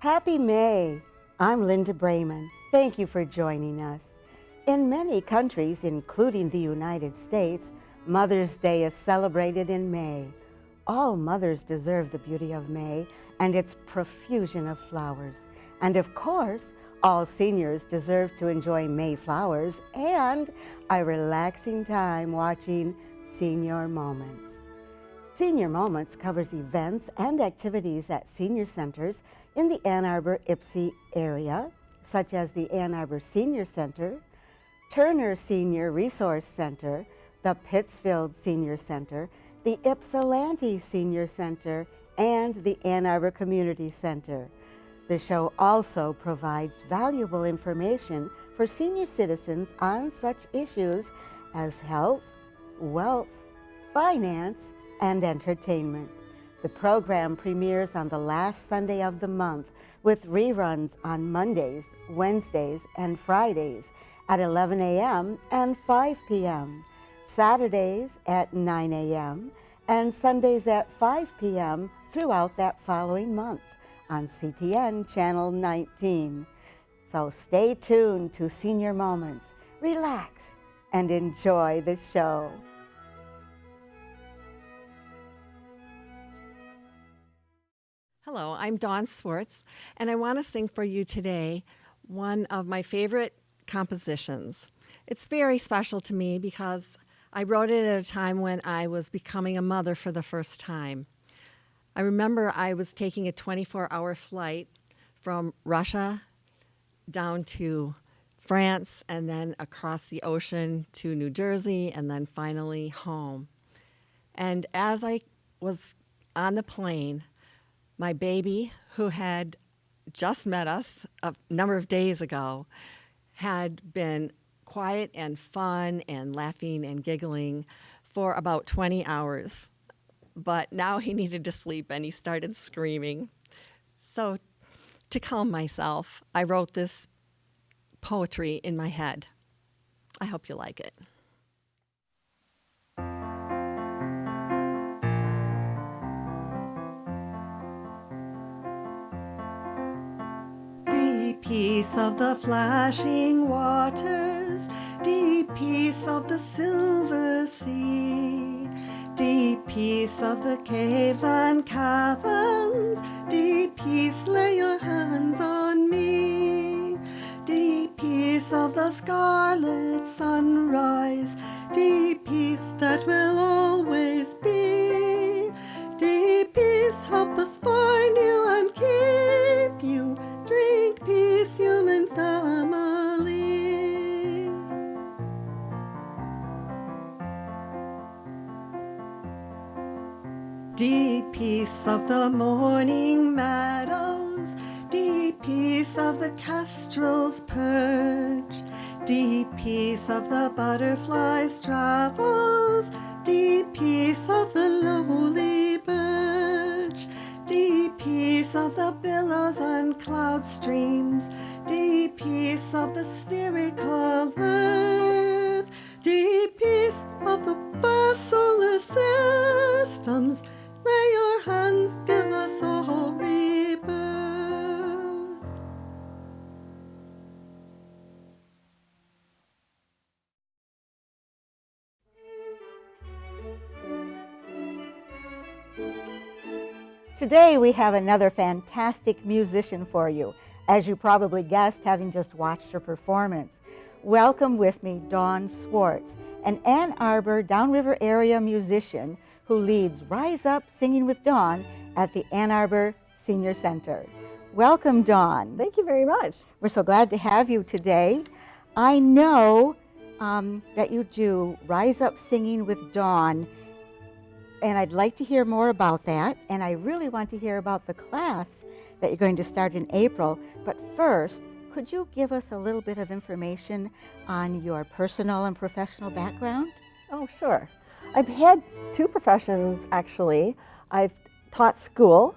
Happy May! I'm Melinda Bremen. Thank you for joining us. In many countries, including the United States, Mother's Day is celebrated in May. All mothers deserve the beauty of May and its profusion of flowers. And of course, all seniors deserve to enjoy May flowers and a relaxing time watching Senior Moments. Senior Moments covers events and activities at senior centers in the Ann Arbor-Ypsi area, such as the Ann Arbor Senior Center, Turner Senior Resource Center, the Pittsfield Senior Center, the Ypsilanti Senior Center, and the Ann Arbor Community Center. The show also provides valuable information for senior citizens on such issues as health, wealth, finance, and entertainment. The program premieres on the last Sunday of the month with reruns on Mondays, Wednesdays, and Fridays at 11 a.m. and 5 p.m., Saturdays at 9 a.m., and Sundays at 5 p.m. throughout that following month on CTN Channel 19. So stay tuned to Senior Moments, relax, and enjoy the show. Hello, I'm Dawn Swartz, and I want to sing for you today one of my favorite compositions. It's very special to me because I wrote it at a time when I was becoming a mother for the first time. I remember I was taking a 24-hour flight from Russia down to France and then across the ocean to New Jersey and then finally home. And as I was on the plane, my baby, who had just met us a number of days ago, had been quiet and fun and laughing and giggling for about 20 hours. But now he needed to sleep and he started screaming. So to calm myself, I wrote this poetry in my head. I hope you like it. Deep peace of the flashing waters, deep peace of the silver sea, deep peace of the caves and caverns, deep peace, lay your hands on me. Deep peace of the scarlet sunrise, deep peace that will always be. Deep peace, help us find you and keep you. Drink peace, human family. Deep peace of the morning meadows, deep peace of the kestrel's perch, deep peace of the butterfly's travels, deep peace of the lowly birch, deep peace of the billows and cloud streams, deep peace of the spherical earth, deep peace of the vast solar systems. Lay your hands, give us all rebirth. Today we have another fantastic musician for you, as you probably guessed having just watched her performance. Welcome with me Dawn Swartz, an Ann Arbor Downriver area musician who leads Rise Up Singing with Dawn at the Ann Arbor Senior Center. Welcome, Dawn. Thank you very much. We're so glad to have you today. I know that you do Rise Up Singing with Dawn, and I'd like to hear more about that, and I really want to hear about the class that you're going to start in April. But first, could you give us a little bit of information on your personal and professional background? Oh, sure. I've had two professions, actually. I've taught school,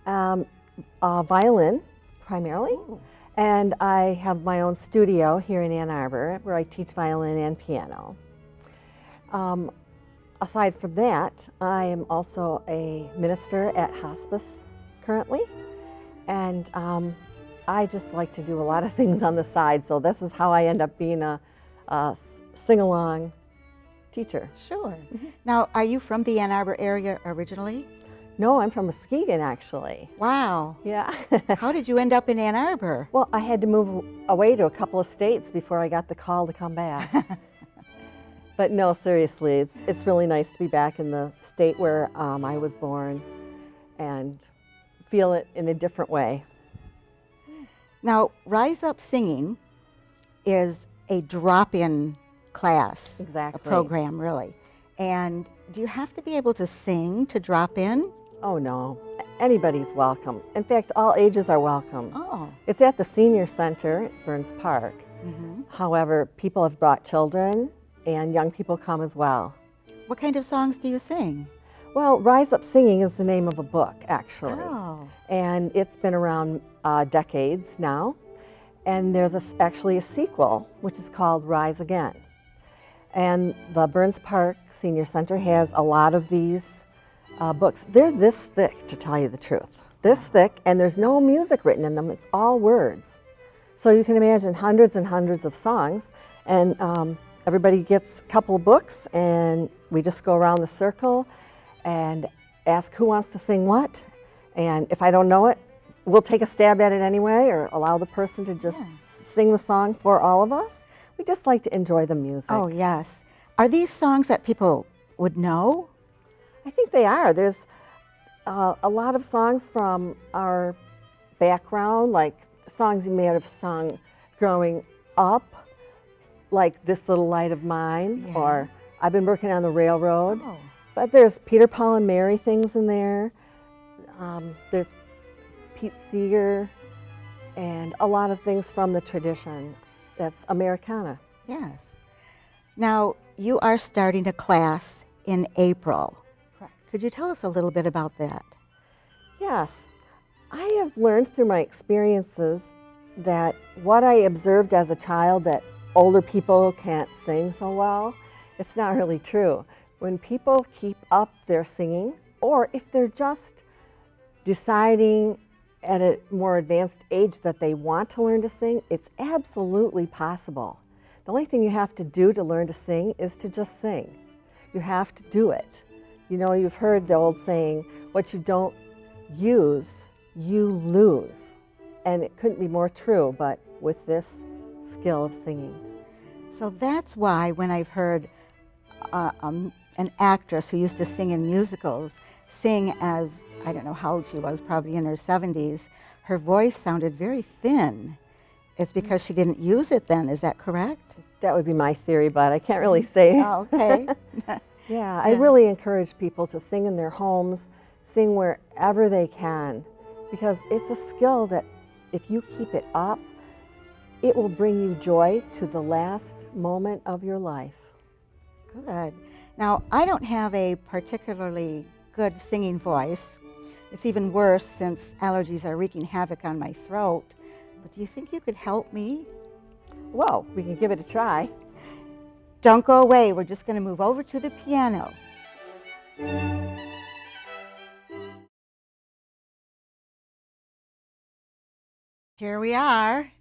violin primarily, Ooh. and I have my own studio here in Ann Arbor where I teach violin and piano. Aside from that, I am also a minister at hospice currently, And I just like to do a lot of things on the side, so this is how I end up being a sing-along teacher. Sure. Now, are you from the Ann Arbor area originally? No, I'm from Muskegon, actually. Wow. Yeah. How did you end up in Ann Arbor? Well, I had to move away to a couple of states before I got the call to come back. But no, seriously, it's really nice to be back in the state where I was born and feel it in a different way. Now, Rise Up Singing is a drop-in class, Exactly. a program, really. And do you have to be able to sing to drop in? Oh, no. Anybody's welcome. In fact, all ages are welcome. Oh. It's at the Senior Center at Burns Park. However, people have brought children, and young people come as well. What kind of songs do you sing? Well, Rise Up Singing is the name of a book, actually. Oh. And it's been around decades now. And there's actually a sequel, which is called Rise Again. And the Burns Park Senior Center has a lot of these books. They're this thick, to tell you the truth. This thick, and there's no music written in them. It's all words. So you can imagine hundreds and hundreds of songs. And everybody gets a couple of books, and we just go around the circle and ask who wants to sing what. And if I don't know it, we'll take a stab at it anyway, or allow the person to just sing the song for all of us. We just like to enjoy the music. Oh, yes. Are these songs that people would know? I think they are. There's a lot of songs from our background, like songs you may have sung growing up, like This Little Light of Mine, or I've Been Working on the Railroad. Oh. But there's Peter, Paul, and Mary things in there. There's Pete Seeger, and a lot of things from the tradition that's Americana. Yes. Now, you are starting a class in April. Correct. Could you tell us a little bit about that? Yes. I have learned through my experiences that what I observed as a child, that older people can't sing so well, it's not really true. When people keep up their singing, or if they're just deciding at a more advanced age that they want to learn to sing, it's absolutely possible. The only thing you have to do to learn to sing is to just sing. You have to do it. You know, you've heard the old saying, what you don't use, you lose. And it couldn't be more true, but with this skill of singing. So that's why when I've heard an actress who used to sing in musicals sing as, I don't know how old she was, probably in her 70s, her voice sounded very thin. It's because she didn't use it then, is that correct? That would be my theory, but I can't really say. Oh, okay. Yeah, I really encourage people to sing in their homes, sing wherever they can, because it's a skill that if you keep it up, it will bring you joy to the last moment of your life. Good. Now, I don't have a particularly good singing voice. It's even worse since allergies are wreaking havoc on my throat. But do you think you could help me? Well, we can give it a try. Don't go away. We're just going to move over to the piano. Here we are.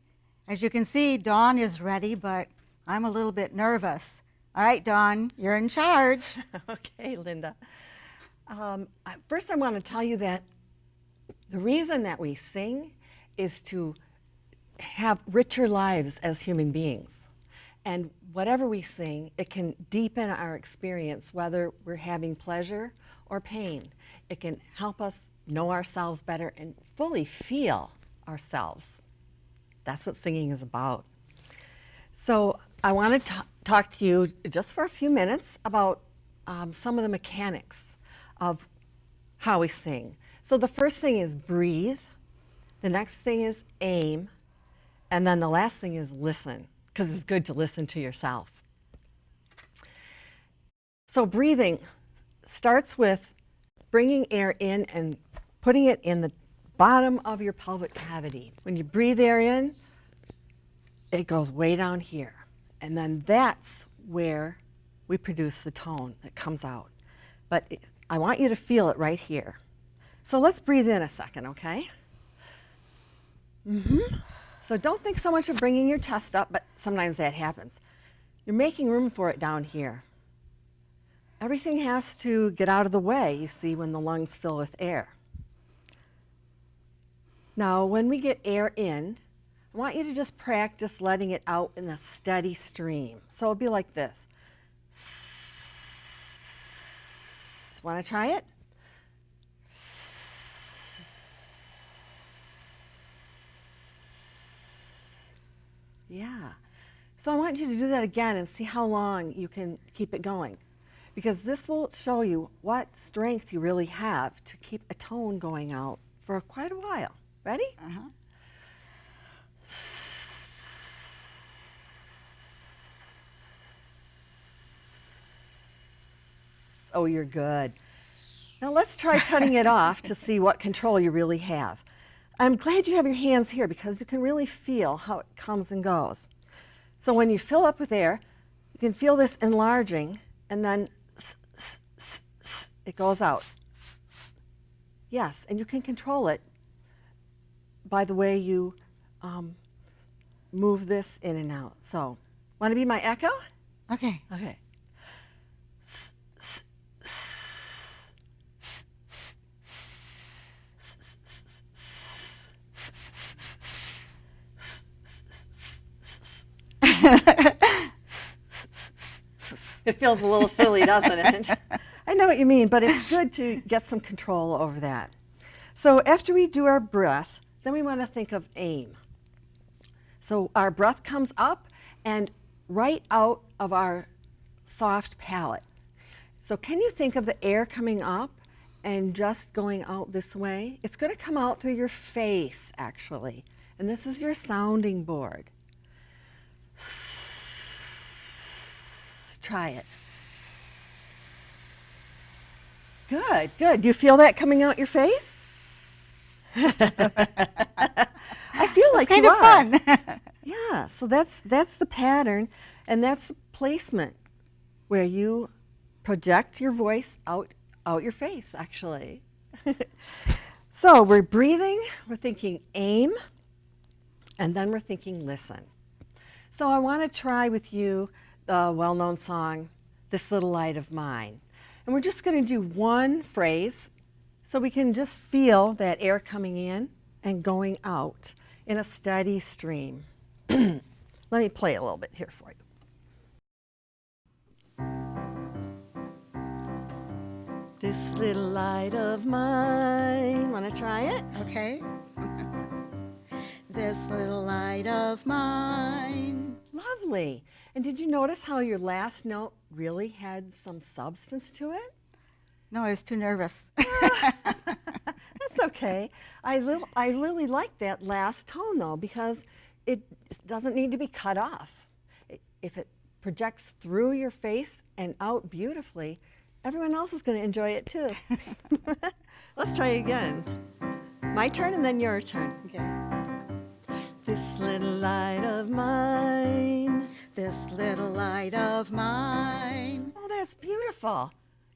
As you can see, Dawn is ready, but I'm a little bit nervous. All right, Dawn, you're in charge. Okay, Linda. First, I want to tell you that the reason that we sing is to have richer lives as human beings. And whatever we sing, it can deepen our experience, whether we're having pleasure or pain. It can help us know ourselves better and fully feel ourselves. That's what singing is about. So I want to talk to you just for a few minutes about some of the mechanics of how we sing. So the first thing is breathe. The next thing is aim. And then the last thing is listen, because it's good to listen to yourself. So breathing starts with bringing air in and putting it in the bottom of your pelvic cavity. When you breathe air in, it goes way down here. And then that's where we produce the tone that comes out. But I want you to feel it right here. So let's breathe in a second, okay? So don't think so much of bringing your chest up, but sometimes that happens. You're making room for it down here. Everything has to get out of the way, you see, when the lungs fill with air. Now, when we get air in, I want you to just practice letting it out in a steady stream. So it'll be like this. Want to try it? Yeah. So I want you to do that again and see how long you can keep it going. Because this will show you what strength you really have to keep a tone going out for quite a while. Ready? Uh-huh. Oh, you're good. Now let's try cutting it off to see what control you really have. I'm glad you have your hands here because you can really feel how it comes and goes. So when you fill up with air, you can feel this enlarging, and then it goes out. Yes, and you can control it by the way you move this in and out. So, want to be my echo? Okay. Okay. It feels a little silly, doesn't it? I know what you mean, but it's good to get some control over that. So after we do our breath, then we want to think of aim. So our breath comes up and right out of our soft palate. So can you think of the air coming up and just going out this way? It's going to come out through your face, actually. And this is your sounding board. Try it. Good, good. Do you feel that coming out your face? I feel like kind you of are. fun. Yeah, so that's the pattern, and that's the placement where you project your voice out your face, actually. So we're breathing, we're thinking aim, and then we're thinking listen. So I want to try with you the well-known song, This Little Light of Mine. And we're just going to do one phrase so we can just feel that air coming in and going out in a steady stream. Let me play a little bit here for you. This little light of mine. Want to try it? Okay. This little light of mine. Lovely. And did you notice how your last note really had some substance to it? No, I was too nervous. That's okay. I really like that last tone, though, because it doesn't need to be cut off. If it projects through your face and out beautifully, everyone else is going to enjoy it, too. Let's try again. My turn and then your turn. Okay. This little light of mine. This little light of mine. Oh, that's beautiful.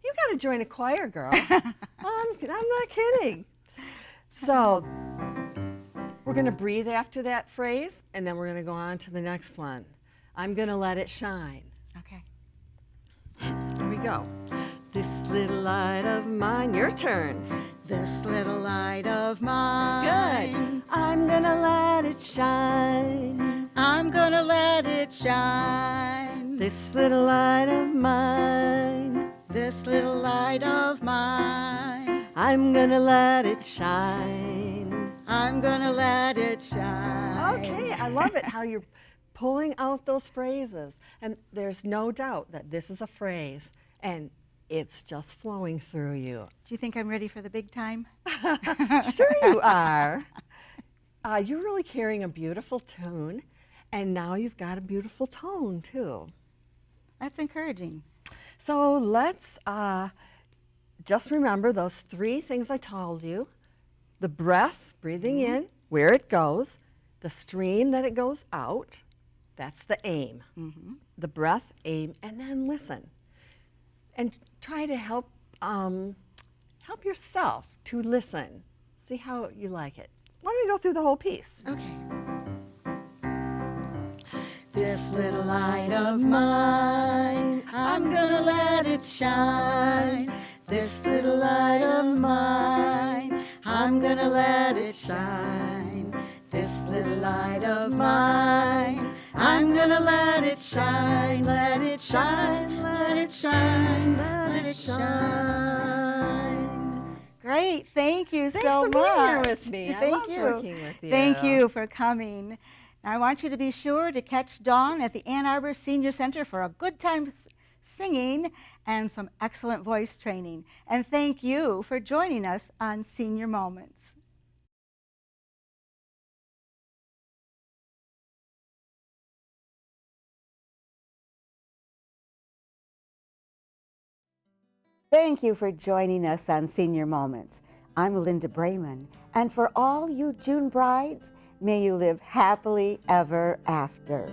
You got to join a choir, girl. I'm not kidding. So we're going to breathe after that phrase, and then we're going to go on to the next one. I'm going to let it shine. Okay. Here we go. This little light of mine. Your turn. This little light of mine. Good. I'm going to let it shine. I'm gonna let it shine. This little light of mine. This little light of mine. I'm going to let it shine. I'm gonna let it shine. Okay, I love it how you're pulling out those phrases. And there's no doubt that this is a phrase, and it's just flowing through you. Do you think I'm ready for the big time? Sure you are. You're really carrying a beautiful tune, and now you've got a beautiful tone, too. That's encouraging. So let's just remember those three things I told you. The breath, breathing in, where it goes. The stream that it goes out. That's the aim. The breath, aim, and then listen. And try to help yourself to listen. See how you like it. Why don't we go through the whole piece? Okay. This little light of mine, I'm gonna let it shine. This little light of mine, I'm gonna let it shine. This little light of mine, I'm gonna let it shine, let it shine, let it shine, let it shine. Great, thank you Thanks so for much. being here with me. I Thank loved you. working with you. Thank you for coming. Now, I want you to be sure to catch Dawn at the Ann Arbor Senior Center for a good time singing and some excellent voice training. And thank you for joining us on Senior Moments. Thank you for joining us on Senior Moments. I'm Melinda Bremen, and for all you June brides, may you live happily ever after.